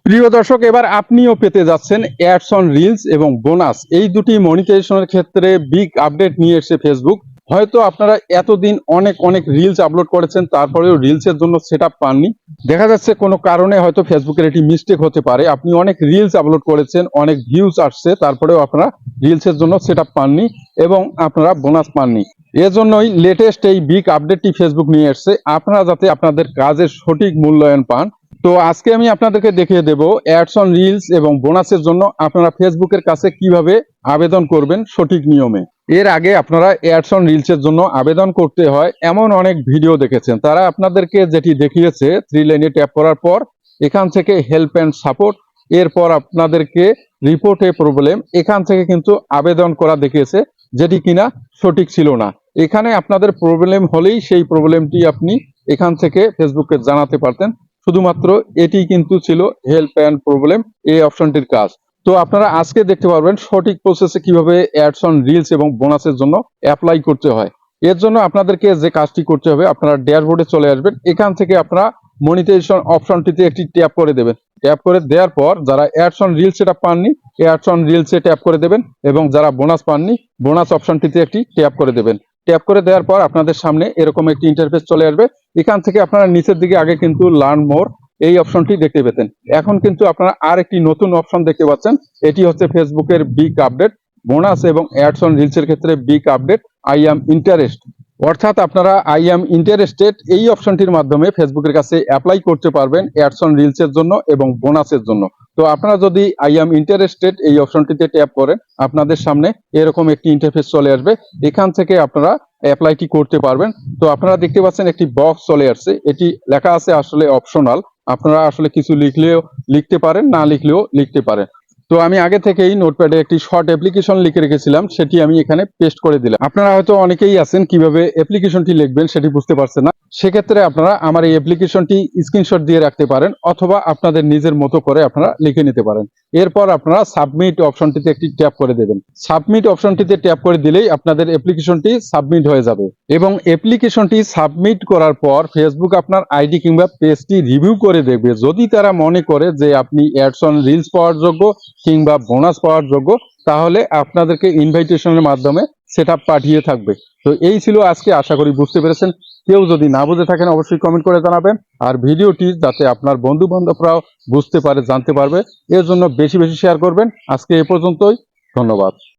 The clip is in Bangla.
প্রিয় দর্শক, এবার আপনিও পেতে যাচ্ছেন অ্যাডস অন রিলস এবং বোনাস, এই দুটি মনিটাইজেশনের ক্ষেত্রে বিগ আপডেট নিয়ে এসেছে ফেসবুক। হয়তো আপনারা এতদিন অনেক অনেক রিলস আপলোড করেছেন, তারপরেও রিলসের জন্য সেটআপ পাননি। দেখা যাচ্ছে কোনো কারণে হয়তো ফেসবুকের এটি মিস্টেক হতে পারে। আপনি অনেক রিলস আপলোড করেছেন, অনেক ভিউজ আসছে, তারপরেও আপনারা রিলসের জন্য সেটআপ পাননি এবং আপনারা বোনাস পাননি। এজন্যই লেটেস্ট এই বিগ আপডেটটি ফেসবুক নিয়ে এসেছে, আপনারা যাতে আপনাদের কাজের সঠিক মূল্যায়ন পান। তো আজকে আমি আপনাদেরকে দেখিয়ে দেব অ্যাডস অন রিলস এবং বোনাসের জন্য আপনারা ফেসবুকের কাছে কিভাবে আবেদন করবেন সঠিক নিয়মে। এর আগে আপনারা অ্যাডস অন রিলসের জন্য আবেদন করতে হয় এমন অনেক ভিডিও দেখেছেন। তারা আপনাদেরকে যেটি দেখিয়েছে, 3 লাইনে ট্যাপ করার পর এখান থেকে হেল্প অ্যান্ড সাপোর্ট, এরপর আপনাদেরকে রিপোর্টে প্রবলেম, এখান থেকে কিন্তু আবেদন করা দেখিয়েছে, যেটি কিনা সঠিক ছিল না। এখানে আপনাদের প্রবলেম হলেই সেই প্রবলেমটি আপনি এখান থেকে ফেসবুককে জানাতে পারতেন। শুধুমাত্র এটি কিন্তু ছিল হেল্প অ্যান্ড প্রবলেম, এই অপশনটির কাজ। তো আপনারা আজকে দেখতে পারবেন সঠিক প্রসেসে কিভাবে অ্যাডস অন রিলস এবং বোনাসের জন্য অ্যাপ্লাই করতে হয়। এর জন্য আপনাদেরকে যে কাজটি করতে হবে, আপনারা ড্যাশবোর্ডে চলে আসবেন। এখান থেকে আপনারা মনিটাইজেশন অপশনটিতে একটি ট্যাপ করে দেবেন। ট্যাপ করে দেওয়ার পর যারা অ্যাডস অন রিলস সেটা পাননি, অ্যাডস অন রিলসে ট্যাপ করে দেবেন, এবং যারা বোনাস পাননি, বোনাস অপশনটিতে একটি ট্যাপ করে দেবেন। ট্যাপ করে দেওয়ার পর আপনাদের সামনে এরকম একটি ইন্টারফেস চলে আসবে। এখান থেকে আপনারা নিচের দিকে আগে কিন্তু লার্ন মোর এই অপশনটি দেখতে পেতেন, এখন কিন্তু আপনারা আর একটি নতুন অপশন দেখতে পাচ্ছেন। এটি হচ্ছে ফেসবুকের বিগ আপডেট, বোনাস এবং অ্যাডস অন রিলসের ক্ষেত্রে big update, I am interest. অর্থাৎ আপনারা আই অ্যাম ইন্টারেস্টেড এই অপশনটির মাধ্যমে ফেসবুকের কাছে অ্যাপ্লাই করতে পারবেন অ্যাডস অন রিলসের জন্য এবং বোনাসের জন্য। তো আপনারা যদি আই অ্যাম ইন্টারেস্টেড এই অপশনটিতে ট্যাপ করেন, আপনাদের সামনে এরকম একটি ইন্টারফেস চলে আসবে। এখান থেকে আপনারা অ্যাপ্লাইটি করতে পারবেন। তো আপনারা দেখতে পাচ্ছেন একটি বক্স চলে আসছে, এটি লেখা আছে আসলে অপশনাল। আপনারা আসলে কিছু লিখলেও লিখতে পারেন, না লিখলেও লিখতে পারেন। তো আমি আগে থেকেই নোটপ্যাডে একটি শর্ট অ্যাপ্লিকেশন লিখে রেখেছিলাম, সেটি আমি এখানে পেস্ট করে দিলাম। আপনারা হয়তো অনেকেই আছেন কিভাবে অ্যাপ্লিকেশনটি লিখবেন সেটি বুঝতে পারছেন না, সেক্ষেত্রে আপনারা আমার এই অ্যাপ্লিকেশনটি স্ক্রিনশট দিয়ে রাখতে পারেন, অথবা আপনাদের নিজের মতো করে আপনারা লিখে নিতে পারেন। এরপর আপনারা সাবমিট অপশনটিতে একটি ট্যাপ করে দেবেন। সাবমিট অপশনটিতে ট্যাপ করে দিলেই আপনাদের অ্যাপ্লিকেশনটি সাবমিট হয়ে যাবে, এবং অ্যাপ্লিকেশনটি সাবমিট করার পর ফেসবুক আপনার আইডি কিংবা পেজটি রিভিউ করে দেখবে। যদি তারা মনে করে যে আপনি অ্যাডস অন রিলস পাওয়ার যোগ্য কিংবা বোনাস পাওয়ার যোগ্য, তাহলে আপনাদেরকে ইনভাইটেশনের মাধ্যমে সেটআপ পাঠিয়ে থাকবে। তো এই ছিল আজকে, আশা করি বুঝতে পেরেছেন। কেউ যদি না বুঝে থাকেন অবশ্যই কমেন্ট করে জানাবেন, আর ভিডিওটি যাতে আপনার বন্ধু বান্ধবরাও বুঝতে পারে, জানতে পারবে, এর জন্য বেশি বেশি শেয়ার করবেন। আজকে এ পর্যন্তই, ধন্যবাদ।